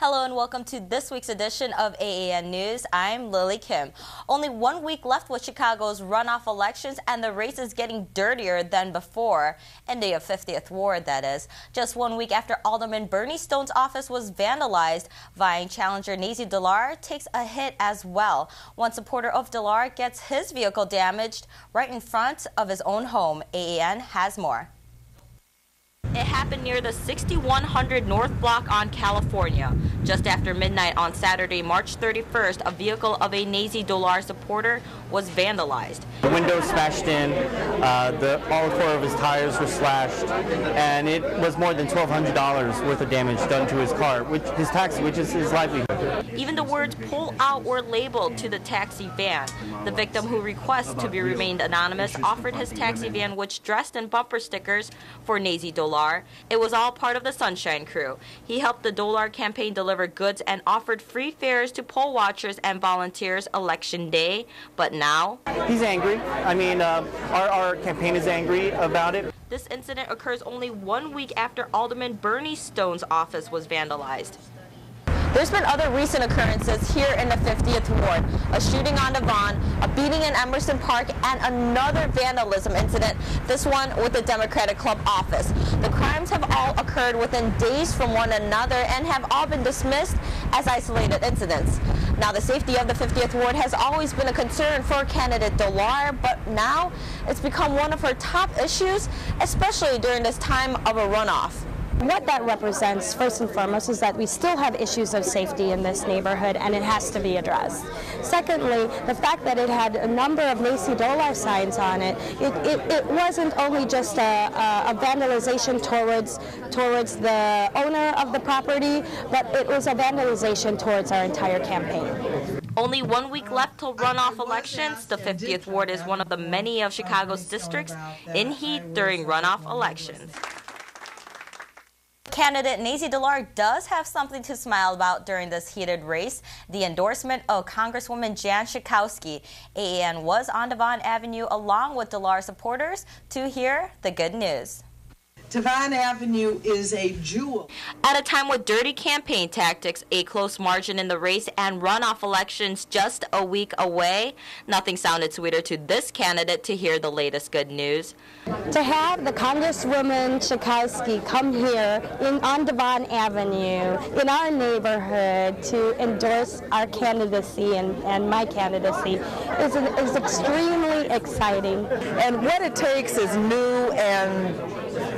Hello and welcome to this week's edition of AAN News. I'm Lily Kim. Only 1 week left with Chicago's runoff elections, and the race is getting dirtier than before. In the 50th Ward, that is. Just 1 week after Alderman Bernie Stone's office was vandalized, vying challenger Nazy Delaar takes a hit as well. One supporter of Delaar gets his vehicle damaged right in front of his own home. AAN has more. It happened near the 6100 North Block on California. Just after midnight on Saturday, March 31st, a vehicle of a Nazy Delaar supporter was vandalized. The windows smashed in, all four of his tires were slashed, and it was more than $1,200 worth of damage done to his car, his taxi, which is his livelihood. Even the words "pull out" were labeled to the taxi van. The victim, who requests to be remained anonymous, offered his taxi van, which dressed in bumper stickers for Nazy Delaar. It was all part of the Sunshine Crew. He helped the Delaar campaign deliver goods and offered free fares to poll watchers and volunteers election day. But now he's angry. I mean, our campaign is angry about it. This incident occurs only 1 week after Alderman Bernie Stone's office was vandalized. There's been other recent occurrences here in the 50th Ward. A shooting on Devon, a beating in Emerson Park, and another vandalism incident, this one with the Democratic Club office. The crimes have all occurred within days from one another and have all been dismissed as isolated incidents. Now, the safety of the 50th Ward has always been a concern for candidate Delaar, but now it's become one of her top issues, especially during this time of a runoff. What that represents, first and foremost, is that we still have issues of safety in this neighborhood, and it has to be addressed. Secondly, the fact that it had a number of Nazy Delaar signs on it, it wasn't only just a vandalization towards the owner of the property, but it was a vandalization towards our entire campaign. Only 1 week left till runoff elections. The 50th Ward is one of the many of Chicago's districts in heat during runoff elections. Candidate Nazy Delaar does have something to smile about during this heated race: the endorsement of Congresswoman Jan Schakowsky. AAN was on Devon Avenue along with Delaar supporters to hear the good news. Devon Avenue is a jewel. At a time with dirty campaign tactics, a close margin in the race, and runoff elections just a week away, nothing sounded sweeter to this candidate to hear the latest good news. To have the Congresswoman Schakowsky come here on Devon Avenue in our neighborhood to endorse our candidacy and my candidacy is extremely exciting. And what it takes is new and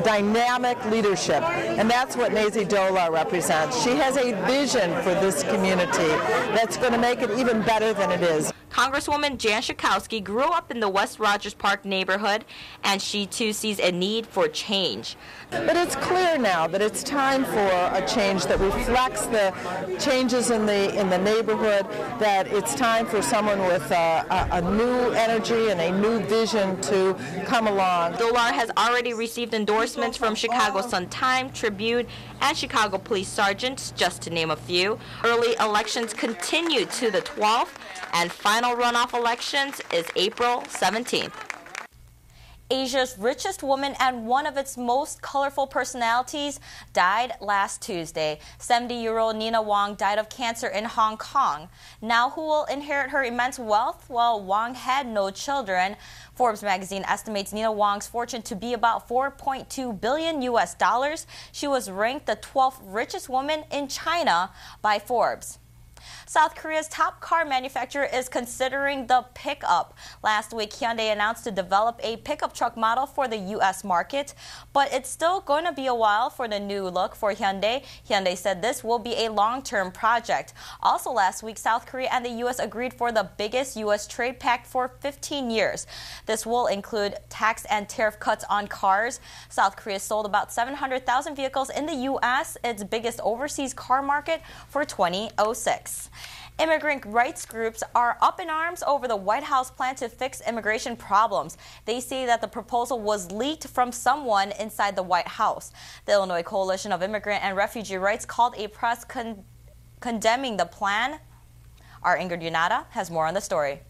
dynamic leadership, and that's what Nazy Delaar represents. She has a vision for this community that's going to make it even better than it is. Congresswoman Jan Schakowsky grew up in the West Rogers Park neighborhood, and she too sees a need for change. But it's clear now that it's time for a change that reflects the changes in the neighborhood, that it's time for someone with a new energy and a new vision to come along. Delaar has already received endorsements from Chicago Sun-Times, Tribune, and Chicago Police Sergeants, just to name a few. Early elections continue to the 12th, and final runoff elections is April 17th. Asia's richest woman and one of its most colorful personalities died last Tuesday. 70-year-old Nina Wong died of cancer in Hong Kong. Now, who will inherit her immense wealth? Well, Wong had no children. Forbes magazine estimates Nina Wong's fortune to be about $4.2 billion US. She was ranked the 12th richest woman in China by Forbes. South Korea's top car manufacturer is considering the pickup. Last week, Hyundai announced to develop a pickup truck model for the U.S. market, but it's still going to be a while for the new look for Hyundai. Hyundai said this will be a long-term project. Also last week, South Korea and the U.S. agreed for the biggest U.S. trade pact for 15 years. This will include tax and tariff cuts on cars. South Korea sold about 700,000 vehicles in the U.S., its biggest overseas car market, for 2006. Immigrant rights groups are up in arms over the White House plan to fix immigration problems. They say that the proposal was leaked from someone inside the White House. The Illinois Coalition of Immigrant and Refugee Rights called a press condemning the plan. Our Ingrid Yunada has more on the story.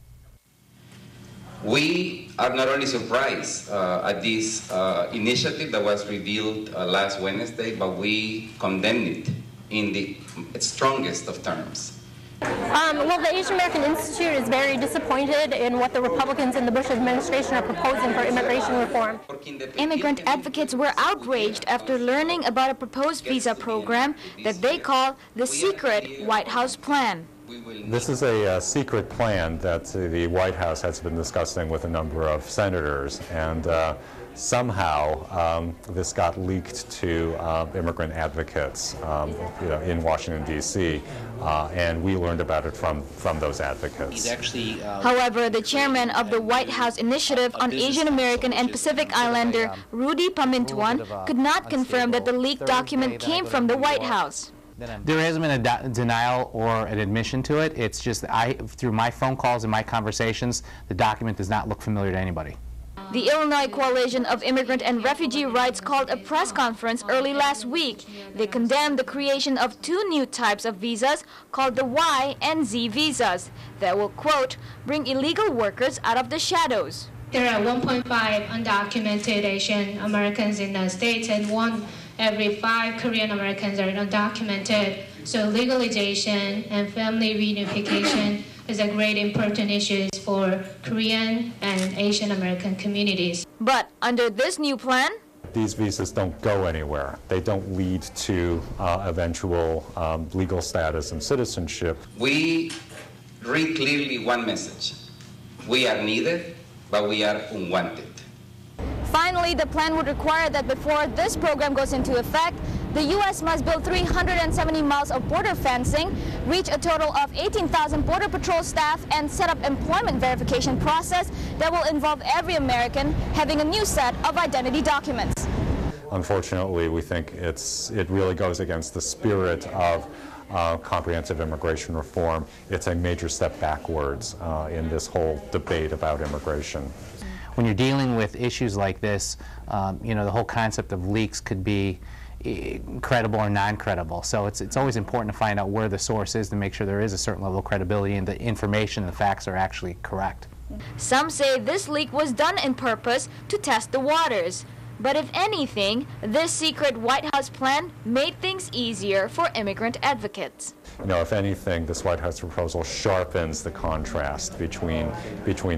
We are not only surprised at this initiative that was revealed last Wednesday, but we condemn it. in the strongest of terms. Well, the Asian American Institute is very disappointed in what the Republicans in the Bush administration are proposing for immigration reform. Immigrant advocates were outraged after learning about a proposed visa program that they call the secret White House plan. This is a secret plan that the White House has been discussing with a number of senators, and somehow this got leaked to immigrant advocates in Washington, D.C., and we learned about it from those advocates. However, the chairman of the White House Initiative on Asian American and Pacific Islander, Rudy Pamintuan, could not confirm that the leaked document came from the White House. There hasn't been a denial or an admission to it. It's just through my phone calls and my conversations, the document does not look familiar to anybody. The Illinois Coalition of Immigrant and Refugee Rights called a press conference early last week. They condemned the creation of 2 new types of visas called the Y and Z visas that will, quote, bring illegal workers out of the shadows. There are 1.5 undocumented Asian Americans in the States, and 1 every 5 Korean Americans are undocumented. So legalization and family reunification is a great important issue for Korean and Asian American communities. But under this new plan, these visas don't go anywhere. They don't lead to eventual legal status and citizenship. We read clearly one message. We are needed, but we are unwanted. Finally, the plan would require that before this program goes into effect, the U.S. must build 370 miles of border fencing, reach a total of 18,000 Border Patrol staff, and set up employment verification process that will involve every American having a new set of identity documents. Unfortunately, we think it really goes against the spirit of comprehensive immigration reform. It's a major step backwards in this whole debate about immigration. When you're dealing with issues like this, the whole concept of leaks could be credible or non-credible. So it's always important to find out where the source is to make sure there is a certain level of credibility and the information and the facts are actually correct. Some say this leak was done on purpose to test the waters. But if anything, this secret White House plan made things easier for immigrant advocates. If anything, this White House proposal sharpens the contrast between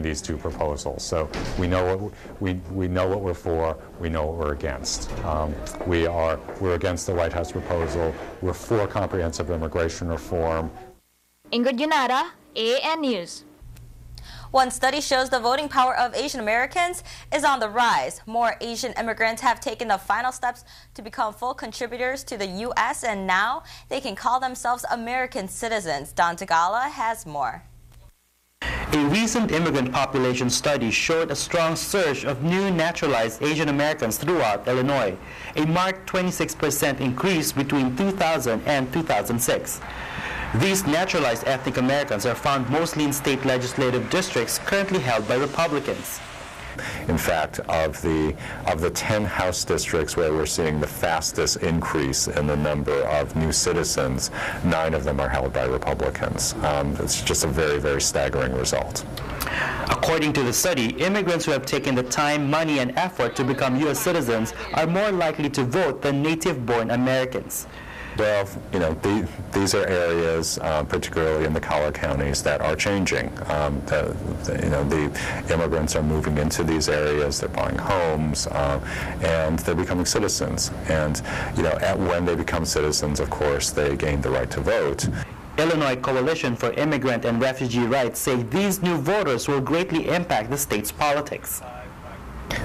these 2 proposals. So we know what we're for, we know what we're against. We're against the White House proposal. We're for comprehensive immigration reform. Ingrid Yunada, AAN News. One study shows the voting power of Asian Americans is on the rise. More Asian immigrants have taken the final steps to become full contributors to the U.S., and now they can call themselves American citizens. Don Tagala has more. A recent immigrant population study showed a strong surge of new naturalized Asian Americans throughout Illinois, a marked 26% increase between 2000 and 2006. These naturalized ethnic Americans are found mostly in state legislative districts currently held by Republicans. In fact, of the 10 House districts where we're seeing the fastest increase in the number of new citizens, 9 of them are held by Republicans. It's just a very, very staggering result. According to the study, immigrants who have taken the time, money, and effort to become U.S. citizens are more likely to vote than native-born Americans. Well, these are areas, particularly in the collar counties, that are changing. The immigrants are moving into these areas, they're buying homes, and they're becoming citizens. And, when they become citizens, of course, they gain the right to vote. Illinois Coalition for Immigrant and Refugee Rights say these new voters will greatly impact the state's politics.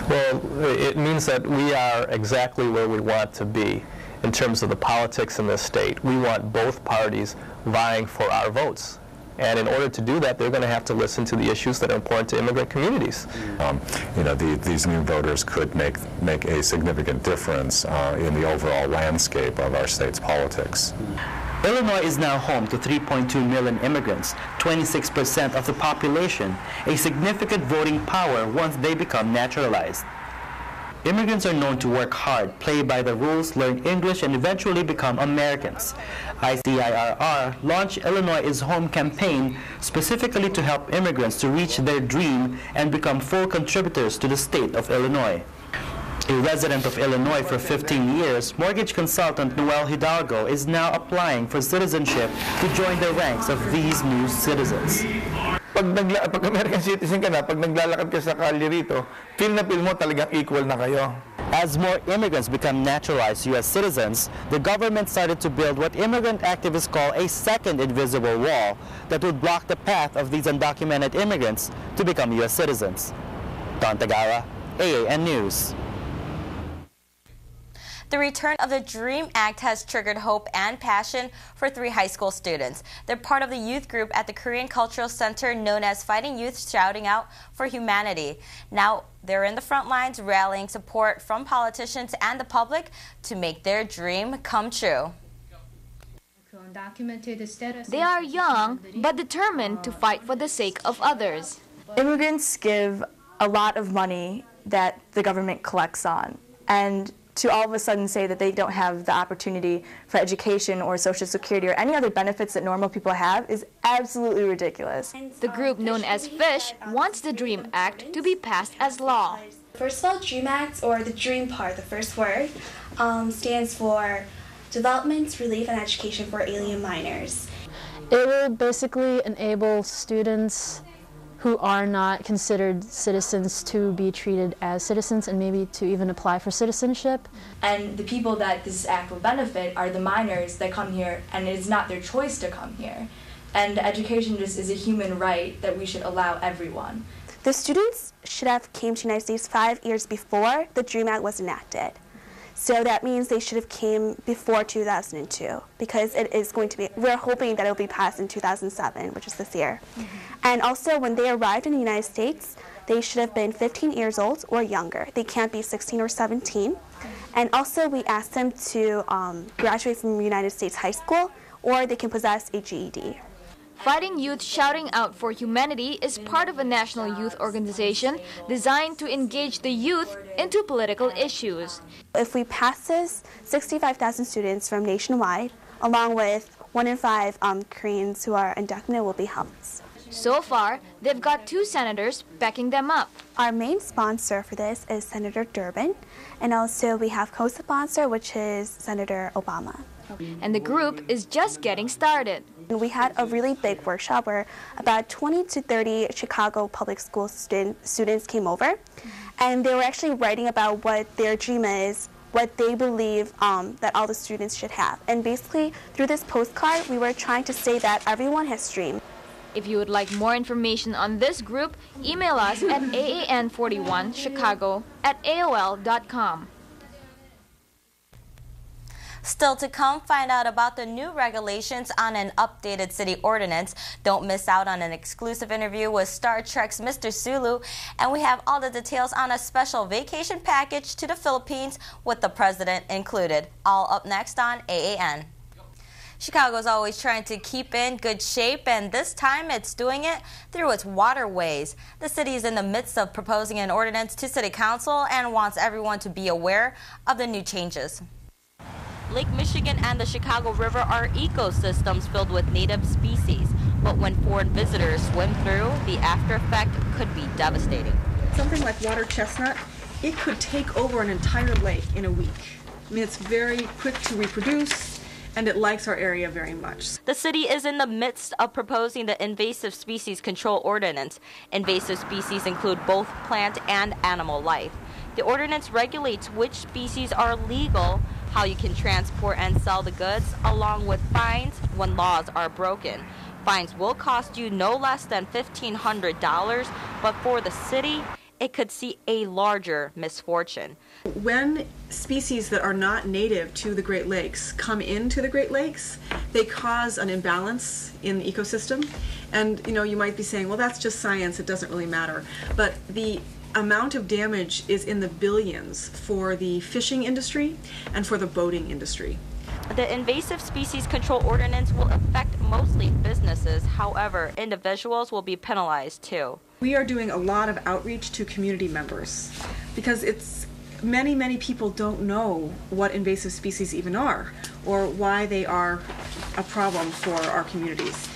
Well, it means that we are exactly where we want to be in terms of the politics in this state. We want both parties vying for our votes. And in order to do that, they're going to have to listen to the issues that are important to immigrant communities. These new voters could make a significant difference in the overall landscape of our state's politics. Illinois is now home to 3.2 million immigrants, 26% of the population, a significant voting power once they become naturalized. Immigrants are known to work hard, play by the rules, learn English, and eventually become Americans. ICIRR launched Illinois is Home campaign specifically to help immigrants to reach their dream and become full contributors to the state of Illinois. A resident of Illinois for 15 years, mortgage consultant Noel Hidalgo is now applying for citizenship to join the ranks of these new citizens. Pag American citizen ka na, pag naglalakad ka sa kalye rito, feel mo talagang equal na kayo. As more immigrants become naturalized U.S. citizens, the government started to build what immigrant activists call a second invisible wall that would block the path of these undocumented immigrants to become U.S. citizens. Don Tagara, AAN News. The return of the DREAM Act has triggered hope and passion for 3 high school students. They're part of the youth group at the Korean Cultural Center known as Fighting Youth Shouting Out for Humanity. Now they're in the front lines rallying support from politicians and the public to make their dream come true. They are young but determined to fight for the sake of others. Immigrants give a lot of money that the government collects on, and to all of a sudden say that they don't have the opportunity for education or Social Security or any other benefits that normal people have is absolutely ridiculous. The group known as FISH wants the DREAM Act to be passed as law. First of all, DREAM Act, or the DREAM part, the first word, stands for Development, Relief, and Education for Alien Minors. It will basically enable students who are not considered citizens to be treated as citizens and maybe to even apply for citizenship. And the people that this act will benefit are the minors that come here, and it is not their choice to come here. And education just is a human right that we should allow everyone. The students should have came to the United States 5 years before the DREAM Act was enacted. So that means they should have came before 2002, because it is going to be, we're hoping that it will be passed in 2007, which is this year. And also when they arrived in the United States, they should have been 15 years old or younger. They can't be 16 or 17. And also we asked them to graduate from United States high school, or they can possess a GED. Fighting Youth Shouting Out for Humanity is part of a national youth organization designed to engage the youth into political issues. If we pass this, 65,000 students from nationwide, along with 1 in 5 Koreans who are undocumented, will be helped. So far, they've got 2 senators backing them up. Our main sponsor for this is Senator Durbin, and also we have co-sponsor, which is Senator Obama. And the group is just getting started. We had a really big workshop where about 20 to 30 Chicago public school students came over, and they were actually writing about what their dream is, what they believe that all the students should have. And basically, through this postcard, we were trying to say that everyone has dreams. If you would like more information on this group, email us at AAN41Chicago@AOL.com. Still to come, find out about the new regulations on an updated city ordinance. Don't miss out on an exclusive interview with Star Trek's Mr. Sulu. And we have all the details on a special vacation package to the Philippines with the president included. All up next on AAN. Chicago's always trying to keep in good shape, and this time it's doing it through its waterways. The city is in the midst of proposing an ordinance to City Council and wants everyone to be aware of the new changes. Lake Michigan and the Chicago River are ecosystems filled with native species, but when foreign visitors swim through, the after effect could be devastating. Something like water chestnut, it could take over an entire lake in a week. I mean, it's very quick to reproduce, and it likes our area very much. The city is in the midst of proposing the Invasive Species Control Ordinance. Invasive species include both plant and animal life. The ordinance regulates which species are legal, how you can transport and sell the goods, along with fines when laws are broken. Fines will cost you no less than $1,500, but for the city, it could see a larger misfortune. When species that are not native to the Great Lakes come into the Great Lakes, they cause an imbalance in the ecosystem. And you might be saying, well, that's just science, it doesn't really matter. But the amount of damage is in the billions for the fishing industry and for the boating industry. The Invasive Species Control Ordinance will affect mostly businesses. However, individuals will be penalized too. We are doing a lot of outreach to community members because many people don't know what invasive species even are or why they are a problem for our communities.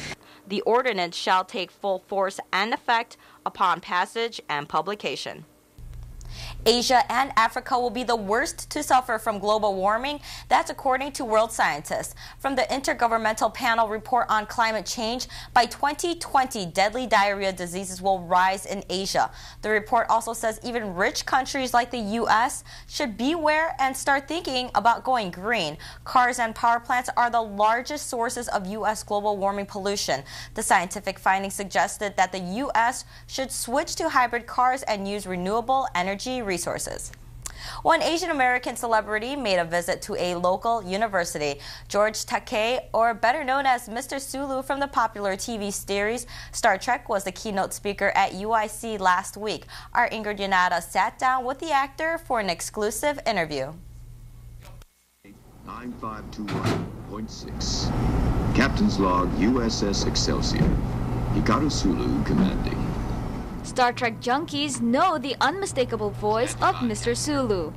The ordinance shall take full force and effect upon passage and publication. Asia and Africa will be the worst to suffer from global warming. That's according to world scientists. From the Intergovernmental Panel Report on Climate Change, by 2020, deadly diarrhea diseases will rise in Asia. The report also says even rich countries like the U.S. should beware and start thinking about going green. Cars and power plants are the largest sources of U.S. global warming pollution. The scientific findings suggested that the U.S. should switch to hybrid cars and use renewable energy resources. One Asian American celebrity made a visit to a local university. George Takei, or better known as Mr. Sulu from the popular TV series Star Trek, was the keynote speaker at UIC last week. Our Ingrid Yanada sat down with the actor for an exclusive interview. 9521.6. Captain's log, USS Excelsior. Hikaru Sulu commanding. Star Trek junkies know the unmistakable voice of Mr. Sulu.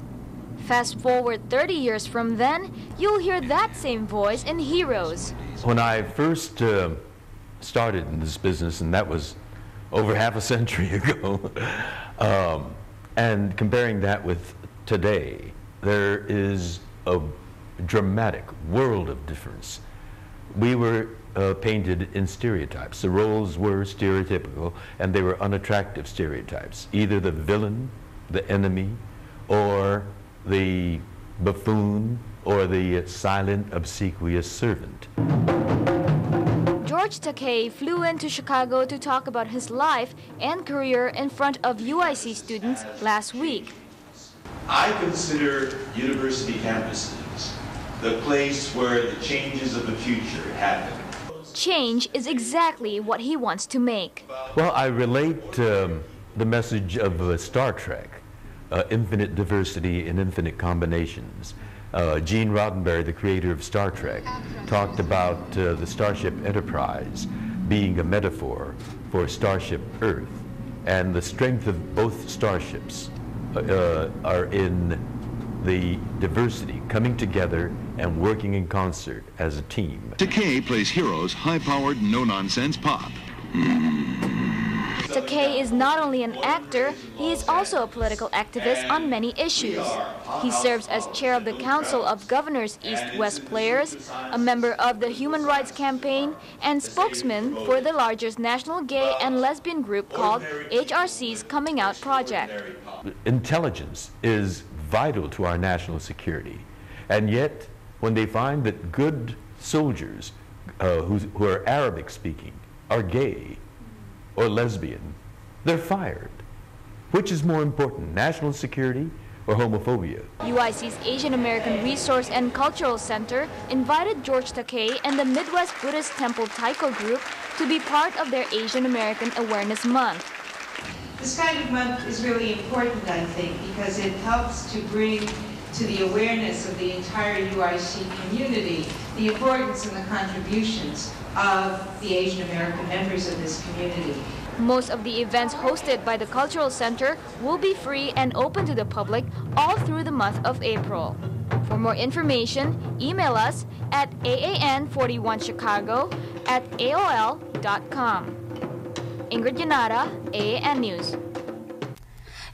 Fast forward 30 years from then, you'll hear that same voice in Heroes. When I first started in this business, and that was over half a century ago, and comparing that with today, there is a dramatic world of difference. We were painted in stereotypes. The roles were stereotypical, and they were unattractive stereotypes. Either the villain, the enemy, or the buffoon, or the silent, obsequious servant. George Takei flew into Chicago to talk about his life and career in front of UIC students last week. I consider university campuses the place where the changes of the future happen. Change is exactly what he wants to make. Well, I relate the message of Star Trek, infinite diversity and infinite combinations. Gene Roddenberry, the creator of Star Trek, talked about the Starship Enterprise being a metaphor for Starship Earth, and the strength of both starships are in the diversity, coming together and working in concert as a team. Takei plays Heroes, high-powered, no-nonsense pop. Takei is not only an actor, he is also a political activist on many issues. He serves as chair of the Council of Governors East-West Players, a member of the Human Rights Campaign, and spokesman for the largest national gay and lesbian group called HRC's Coming Out Project. Intelligence is vital to our national security, and yet when they find that good soldiers who are Arabic speaking are gay or lesbian, they're fired. Which is more important, national security or homophobia? UIC's Asian American Resource and Cultural Center invited George Takei and the Midwest Buddhist Temple Taiko group to be part of their Asian American Awareness Month. This kind of month is really important, I think, because it helps to bring to the awareness of the entire UIC community the importance and the contributions of the Asian American members of this community. Most of the events hosted by the Cultural Center will be free and open to the public all through the month of April. For more information, email us at AAN41Chicago@AOL.com. Ingrid Yanada, AAN News.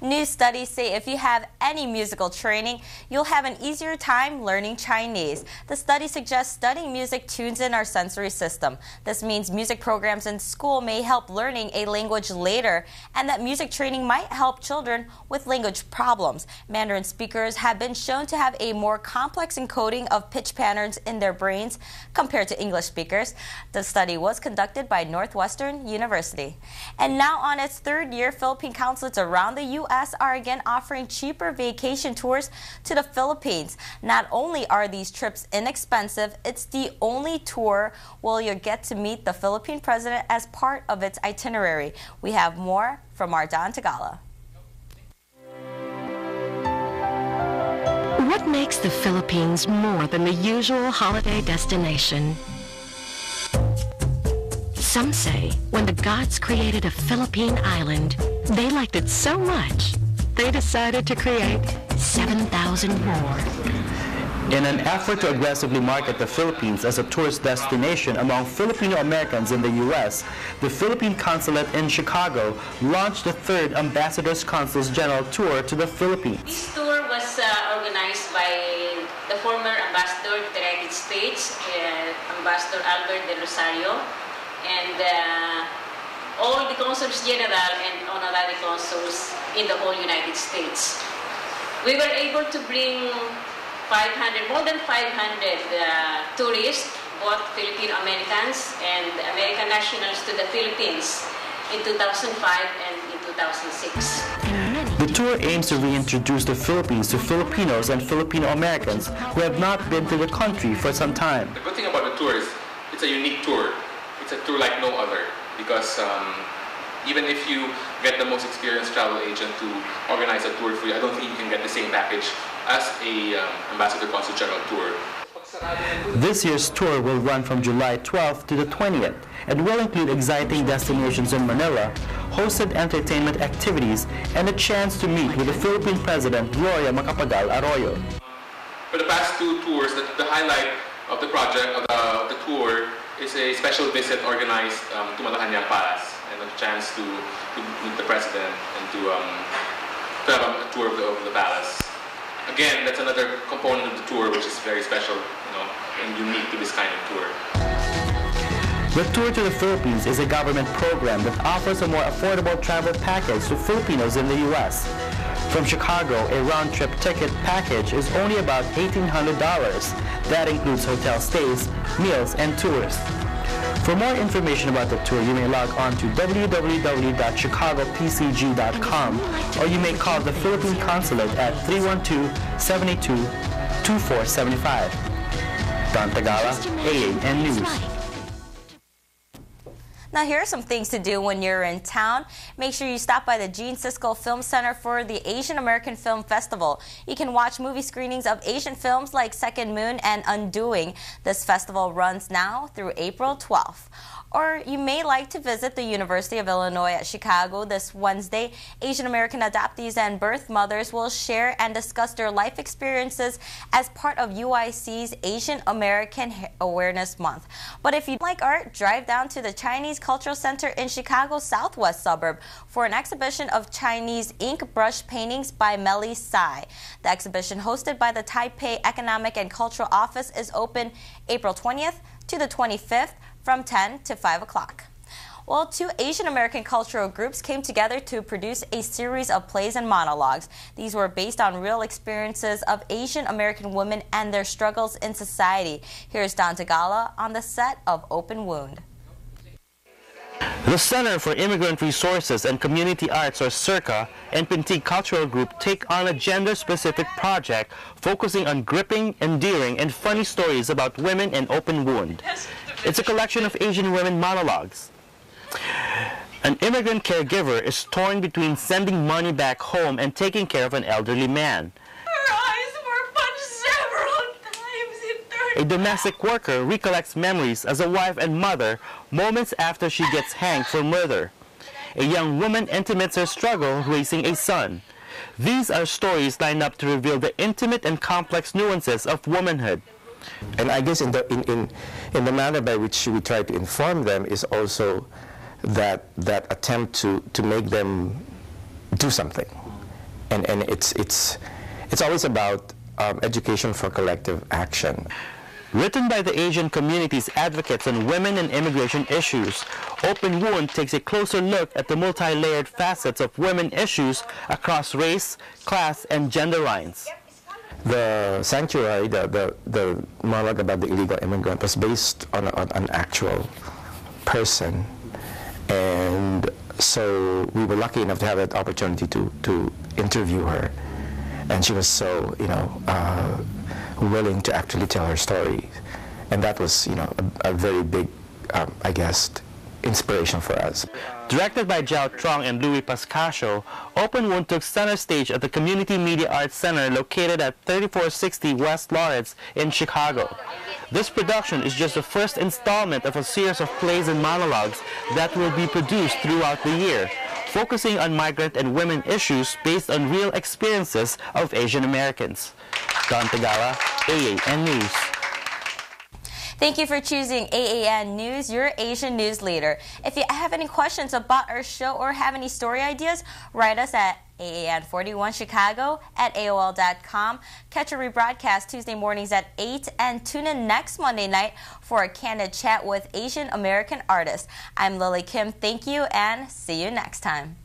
New studies say if you have any musical training, you'll have an easier time learning Chinese. The study suggests studying music tunes in our sensory system. This means music programs in school may help learning a language later, and that music training might help children with language problems. Mandarin speakers have been shown to have a more complex encoding of pitch patterns in their brains compared to English speakers. The study was conducted by Northwestern University. And now on its third year, Philippine consulates around the U.S. are again offering cheaper vacation tours to the Philippines. Not only are these trips inexpensive, it's the only tour where you'll get to meet the Philippine president as part of its itinerary. We have more from Ardan Tagala. What makes the Philippines more than the usual holiday destination? Some say when the gods created a Philippine island, they liked it so much, they decided to create 7,000 more. In an effort to aggressively market the Philippines as a tourist destination among Filipino Americans in the U.S., the Philippine Consulate in Chicago launched the third Ambassadors Consuls General Tour to the Philippines. This tour was organized by the former Ambassador to the United States, Ambassador Albert de Rosario, and all the Consuls General and honorary consuls in the whole United States. We were able to bring more than 500 tourists, both Filipino Americans and American nationals, to the Philippines in 2005 and in 2006. The tour aims to reintroduce the Philippines to Filipinos and Filipino Americans who have not been to the country for some time. The good thing about the tour is it's a unique tour. It's a tour like no other because even if you get the most experienced travel agent to organize a tour for you, I don't think you can get the same package as a Ambassador Consul General tour. This year's tour will run from July 12th to the 20th and will include exciting destinations in Manila, hosted entertainment activities, and a chance to meet with the Philippine President Gloria Macapagal Arroyo. For the past two tours, the highlight of the project, of the tour, is a special visit organized to Malacanang Palace and a chance to meet the President and to have a tour of the palace. Again, that's another component of the tour which is very special, and unique to this kind of tour. The Tour to the Philippines is a government program that offers a more affordable travel package to Filipinos in the U.S. From Chicago, a round-trip ticket package is only about $1,800. That includes hotel stays, meals, and tours. For more information about the tour, you may log on to www.chicagopcg.com or you may call the Philippine Consulate at 312-782-2475. Don Tagala, AAN News. Now here are some things to do when you're in town. Make sure you stop by the Gene Siskel Film Center for the Asian American Film Festival. You can watch movie screenings of Asian films like Second Moon and Undoing. This festival runs now through April 12th. Or you may like to visit the University of Illinois at Chicago this Wednesday. Asian American adoptees and birth mothers will share and discuss their life experiences as part of UIC's Asian American Awareness Month. But if you like art, drive down to the Chinese Cultural Center in Chicago's southwest suburb for an exhibition of Chinese ink brush paintings by Melly Tsai. The exhibition, hosted by the Taipei Economic and Cultural Office, is open April 20th to the 25th from 10 to 5 o'clock. Well, two Asian American cultural groups came together to produce a series of plays and monologues. These were based on real experiences of Asian American women and their struggles in society. Here's Don Tagala on the set of Open Wound. The Center for Immigrant Resources and Community Arts, or CIRCA, and Pintig Cultural Group take on a gender-specific project focusing on gripping, endearing, and funny stories about women in Open Wound. It's a collection of Asian women monologues. An immigrant caregiver is torn between sending money back home and taking care of an elderly man. Her eyes were punched several times in her. A domestic worker recollects memories as a wife and mother moments after she gets hanged for murder. A young woman intimates her struggle raising a son. These are stories lined up to reveal the intimate and complex nuances of womanhood. And I guess in the manner by which we try to inform them is also that attempt to make them do something, and it's always about education for collective action. Written by the Asian community's advocates on women and immigration issues, Open Wound takes a closer look at the multi-layered facets of women issues across race, class, and gender lines. The Sanctuary, the monologue about the illegal immigrant, was based on an actual person, and so we were lucky enough to have that opportunity to interview her, and she was so willing to actually tell her story, and that was a very big I guess inspiration for us. Directed by Jiao Trong and Louis Pascasio, Open Wound took center stage at the Community Media Arts Center located at 3460 West Lawrence in Chicago. This production is just the first installment of a series of plays and monologues that will be produced throughout the year, focusing on migrant and women issues based on real experiences of Asian Americans. Don Tagala, AAN News. Thank you for choosing AAN News, your Asian news leader. If you have any questions about our show or have any story ideas, write us at AAN41Chicago@AOL.com. Catch a rebroadcast Tuesday mornings at 8 and tune in next Monday night for a candid chat with Asian American artists. I'm Lily Kim. Thank you and see you next time.